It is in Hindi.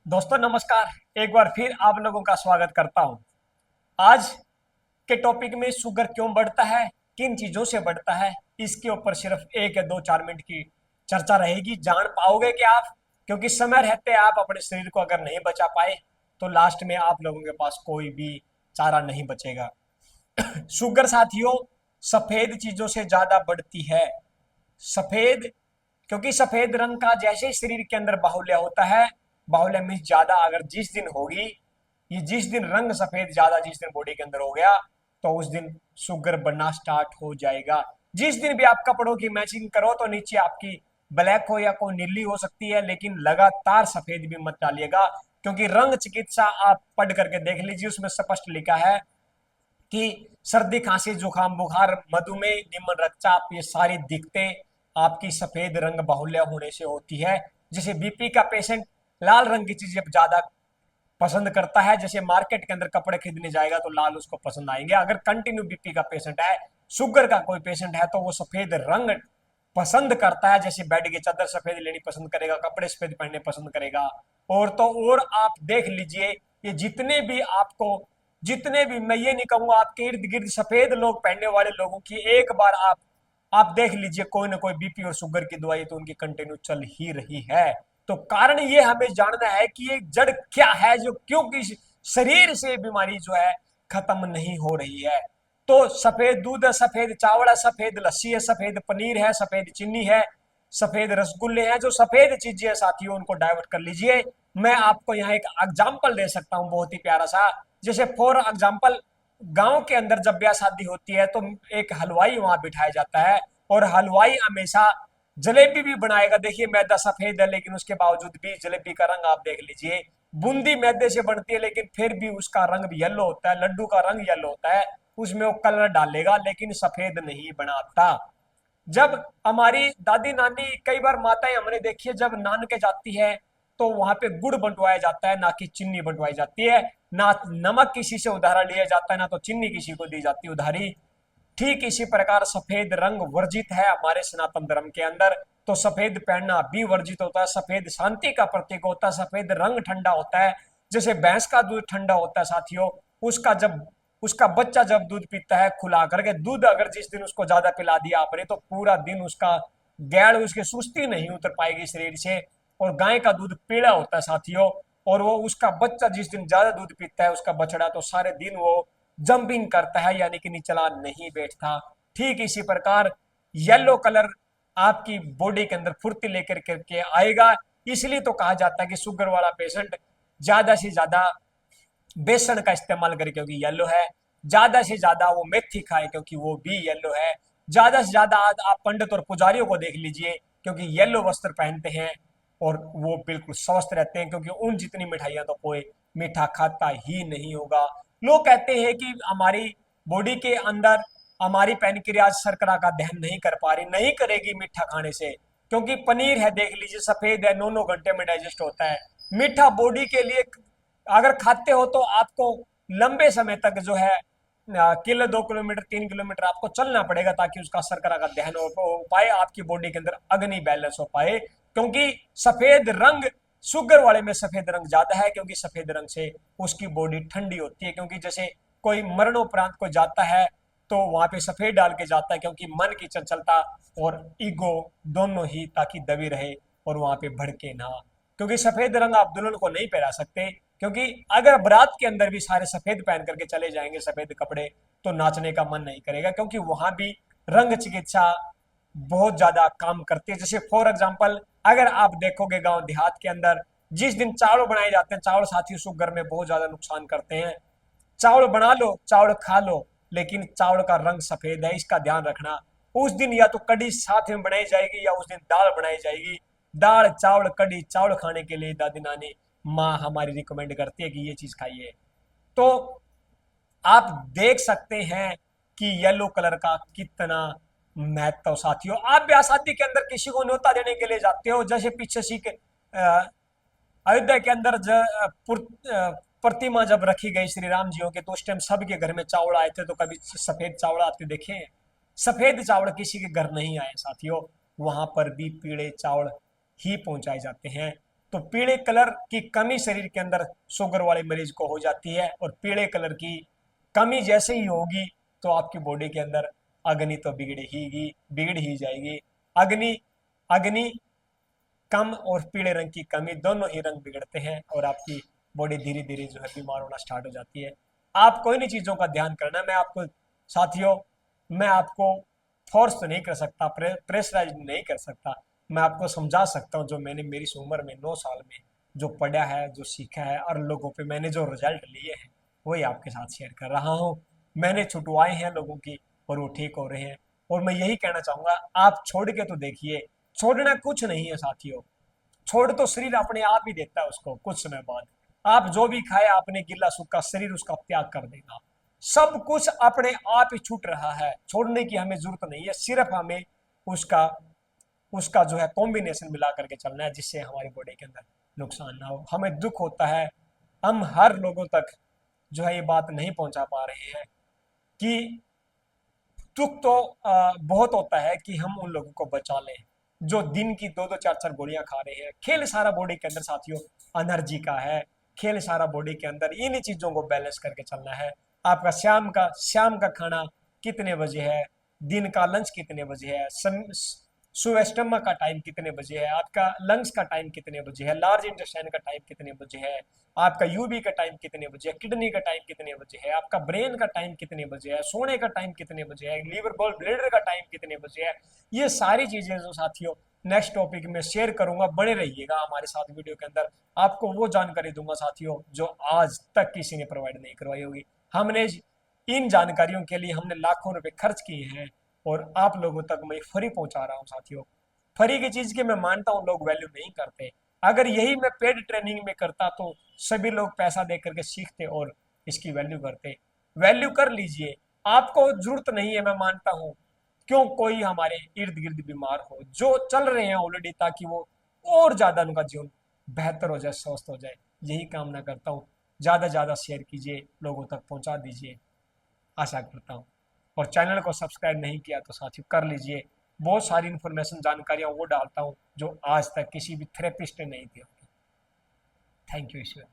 दोस्तों नमस्कार। एक बार फिर आप लोगों का स्वागत करता हूं। आज के टॉपिक में शुगर क्यों बढ़ता है, किन चीजों से बढ़ता है, इसके ऊपर सिर्फ 1 या 2 4 मिनट की चर्चा रहेगी। जान पाओगे कि आप, क्योंकि समय रहते आप अपने शरीर को अगर नहीं बचा पाए तो लास्ट में आप लोगों के पास कोई भी चारा नहीं बचेगा। शुगर साथियों सफेद चीजों से ज्यादा बढ़ती है। सफेद, क्योंकि सफेद रंग का जैसे ही शरीर के अंदर बाहुल्य होता है, बाहुल्य मीन्स ज्यादा, अगर जिस दिन होगी, ये जिस दिन रंग सफेद ज्यादा जिस दिन बॉडी के अंदर हो गया तो उस दिन शुगर बनना स्टार्ट हो जाएगा। जिस दिन भी आप कपड़ों की मैचिंग करो तो नीचे आपकी ब्लैक हो या कोई नीली हो सकती है, लेकिन लगातार सफेद भी मत डालिएगा, क्योंकि रंग चिकित्सा आप पढ़ करके देख लीजिए, उसमें स्पष्ट लिखा है कि सर्दी खांसी जुकाम बुखार मधुमेह निम्न रक्तचाप ये सारी दिक्कतें आपकी सफेद रंग बाहुल्य होने से होती है। जैसे बीपी का पेशेंट लाल रंग की चीजें ज्यादा पसंद करता है, जैसे मार्केट के अंदर कपड़े खरीदने जाएगा तो लाल उसको पसंद आएंगे। अगर कंटिन्यू बीपी का पेशेंट है, शुगर का कोई पेशेंट है, तो वो सफेद रंग पसंद करता है। जैसे बेड की चादर सफेद लेनी पसंद करेगा, कपड़े सफेद पहनने पसंद करेगा। और तो और आप देख लीजिए, ये जितने भी मैं ये नहीं कहूंगा आपके इर्द गिर्द सफेद लोग पहनने वाले लोगों की एक बार आप देख लीजिए, कोई ना कोई बीपी और शुगर की दवाई तो उनकी कंटिन्यू चल ही रही है। तो कारण ये हमें जानना है कि ये जड़ क्या है, जो क्योंकि शरीर से बीमारी जो है खत्म नहीं हो रही है। तो सफेद दूध है, सफेद चावल है, सफेद लस्सी है, सफेद पनीर है, सफेद चीनी है, सफेद रसगुल्ले हैं, जो सफेद चीजें हैं साथियों उनको डाइवर्ट कर लीजिए। मैं आपको यहाँ एक एग्जाम्पल दे सकता हूँ बहुत ही प्यारा सा। जैसे फॉर एग्जाम्पल, गांव के अंदर जब ब्याह शादी होती है तो एक हलवाई वहां बिठाया जाता है, और हलवाई हमेशा जलेबी भी बनाएगा। देखिए मैदा सफेद है लेकिन उसके बावजूद भी जलेबी का रंग आप देख लीजिए। बूंदी मैदे से बनती है लेकिन फिर भी उसका रंग भी येलो होता है, लड्डू का रंग येलो होता है, उसमें वो कलर डालेगा लेकिन सफेद नहीं बनाता। जब हमारी दादी नानी, कई बार माताएं हमने देखी है, जब नान के जाती है तो वहां पे गुड़ बंटवाया जाता है, ना कि चीनी बंटवाई जाती है। ना नमक किसी से उधारा लिया जाता है, ना तो चीनी किसी को दी जाती है उधारी। ठीक इसी प्रकार सफेद रंग वर्जित है हमारे सनातन धर्म के अंदर। तो सफेद पहनना भी वर्जित होता है। सफेद शांति का प्रतीक होता है, सफेद रंग ठंडा होता है। जैसे भैंस का दूध ठंडा होता है साथियों, उसका जब उसका बच्चा जब दूध पीता है खुला करके, दूध अगर जिस दिन उसको ज्यादा पिला दिया आपने तो पूरा दिन उसका गैर उसकी सुस्ती नहीं उतर पाएगी शरीर से। और गाय का दूध पीला होता है साथियों, और वो उसका बच्चा जिस दिन ज्यादा दूध पीता है उसका बछड़ा, तो सारे दिन वो जंपिंग करता है, यानी कि निचला नहीं बैठता। ठीक इसी प्रकार येलो कलर आपकी बॉडी के अंदर फुर्ती लेकर करके आएगा। इसलिए तो कहा जाता है कि शुगर वाला पेशेंट ज्यादा से ज्यादा बेसन का इस्तेमाल करे क्योंकि येलो है, ज्यादा से ज्यादा वो मेथी खाए क्योंकि वो भी येलो है, ज्यादा से ज्यादा आप पंडित और पुजारियों को देख लीजिए क्योंकि येलो वस्त्र पहनते हैं और वो बिल्कुल स्वस्थ रहते हैं, क्योंकि उन जितनी मिठाइयां तो कोई मीठा खाता ही नहीं होगा। लोग कहते हैं कि हमारी बॉडी के अंदर हमारी पैनक्रियाज शर्करा का दहन नहीं कर पा रही, नहीं करेगी मीठा खाने से, क्योंकि पनीर है देख लीजिए सफेद है, 9 9 घंटे में डाइजेस्ट होता है। मीठा बॉडी के लिए अगर खाते हो तो आपको लंबे समय तक जो है किलो 2 किलोमीटर 3 किलोमीटर आपको चलना पड़ेगा ताकि उसका शर्करा का दहन हो पाए, आपकी बॉडी के अंदर अग्नि बैलेंस हो पाए। क्योंकि सफेद रंग, शुगर वाले में सफेद रंग ज्यादा है क्योंकि सफेद रंग से उसकी बॉडी ठंडी होती है। क्योंकि जैसे कोई मरणोपरांत को जाता है तो वहां पे सफेद डाल के जाता है, क्योंकि मन की चंचलता और ईगो दोनों ही ताकि दबी रहे और वहां पे भड़के ना। क्योंकि सफेद रंग आप दुल्हन को नहीं पहना सकते, क्योंकि अगर बारात के अंदर भी सारे सफेद पहन करके चले जाएंगे सफेद कपड़े तो नाचने का मन नहीं करेगा, क्योंकि वहां भी रंग चिकित्सा बहुत ज्यादा काम करती है। जैसे फॉर एग्जाम्पल, अगर आप देखोगे गांव देहात के अंदर जिस दिन चावल बनाए जाते हैं, चावल साथी शुगर में बहुत ज्यादा नुकसान करते हैं। चावल बना लो, चावल खा लो, लेकिन चावल का रंग सफेद है, इसका ध्यान रखना। उस दिन या तो कड़ी साथ में बनाई जाएगी या उस दिन दाल बनाई जाएगी। दाल चावल कड़ी चावल खाने के लिए दादी नानी माँ हमारी रिकमेंड करती है कि ये चीज खाइए। तो आप देख सकते हैं कि येलो कलर का कितना महत्व। साथियों आप ब्याह शादी के अंदर किसी को न्योता देने के लिए जाते हो, जैसे पीछे सीख अयोध्या के अंदर प्रतिमा जब रखी गई श्री राम जी के, तो उस टाइम सबके घर में चावल आए थे, तो कभी सफेद चावल आते देखे? सफेद चावल किसी के घर नहीं आए साथियों, वहां पर भी पीले चावल ही पहुंचाए जाते हैं। तो पीले कलर की कमी शरीर के अंदर शुगर वाले मरीज को हो जाती है, और पीले कलर की कमी जैसे ही होगी तो आपकी बॉडी के अंदर अग्नि तो बिगड़ ही जाएगी। अग्नि अग्नि कम और पीले रंग की कमी, दोनों ही रंग बिगड़ते हैं और आपकी बॉडी धीरे धीरे जो है बीमार होना स्टार्ट हो जाती है। आपको इन्हीं चीजों का ध्यान करना है। मैं आपको साथियों, मैं आपको फोर्स तो नहीं कर सकता, प्रेशराइज नहीं कर सकता। मैं आपको समझा सकता हूँ जो मैंने मेरी इस उम्र में 9 साल में जो पढ़ा है, जो सीखा है, और लोगों पे मैंने जो रिजल्ट लिए हैं वही आपके साथ शेयर कर रहा हूँ। मैंने छुटवाए हैं लोगों की और वो ठीक हो रहे हैं। और मैं यही कहना चाहूंगा, आप छोड़ के तो देखिए, छोड़ना कुछ नहीं है साथियों। छोड़ तो शरीर अपने आप ही देता है उसको कुछ समय बाद। आप जो भी खाए आपने गिल्ला सूखा, शरीर उसका त्याग कर देगा। सब कुछ अपने आप ही छूट रहा है, छोड़ने की हमें जरूरत नहीं है, सिर्फ हमें उसका उसका जो है कॉम्बिनेशन मिला करके चलना है, जिससे हमारी बॉडी के अंदर नुकसान ना हो। हमें दुख होता है, हम हर लोगों तक जो है ये बात नहीं पहुंचा पा रहे हैं कि दुख तो बहुत होता है कि हम उन लोगों को बचा लें जो दिन की 2-2 4-4 गोलियां खा रहे हैं। खेल सारा बॉडी के अंदर साथियों एनर्जी का है। खेल सारा बॉडी के अंदर इन्हीं चीजों को बैलेंस करके चलना है। आपका शाम का खाना कितने बजे है, दिन का लंच कितने बजे है, सुबह स्टमक का टाइम कितने बजे है, आपका लंग्स का टाइम कितने बजे है, लार्ज इंटेस्टाइन का टाइम कितने बजे है, आपका यूबी का टाइम कितने बजे है, किडनी का टाइम कितने बजे है, आपका ब्रेन का टाइम कितने बजे है, सोने का टाइम कितने बजे है, लीवर बॉल ब्लेडर का टाइम कितने बजे है। ये सारी चीजें जो साथियों नेक्स्ट टॉपिक में शेयर करूंगा, बने रहिएगा हमारे साथ वीडियो के अंदर। आपको वो जानकारी दूंगा साथियों जो आज तक किसी ने प्रोवाइड नहीं करवाई होगी। हमने इन जानकारियों के लिए हमने लाखों रुपए खर्च किए हैं और आप लोगों तक मैं फ्री पहुंचा रहा हूं साथियों। फ्री की चीज की मैं मानता हूं लोग वैल्यू नहीं करते। अगर यही मैं पेड ट्रेनिंग में करता तो सभी लोग पैसा दे करके सीखते और इसकी वैल्यू करते। वैल्यू कर लीजिए, आपको जरूरत नहीं है, मैं मानता हूं। क्यों कोई हमारे इर्द गिर्द बीमार हो, जो चल रहे हैं ऑलरेडी, ताकि वो और ज्यादा उनका जीवन बेहतर हो जाए, स्वस्थ हो जाए, यही कामना करता हूँ। ज्यादा ज्यादा शेयर कीजिए, लोगों तक पहुंचा दीजिए, आशा करता हूँ। और चैनल को सब्सक्राइब नहीं किया तो साथियों कर लीजिए। बहुत सारी इन्फॉर्मेशन जानकारियां वो डालता हूँ जो आज तक किसी भी थेरेपिस्ट ने नहीं दी होगी। Thank you Ishwar.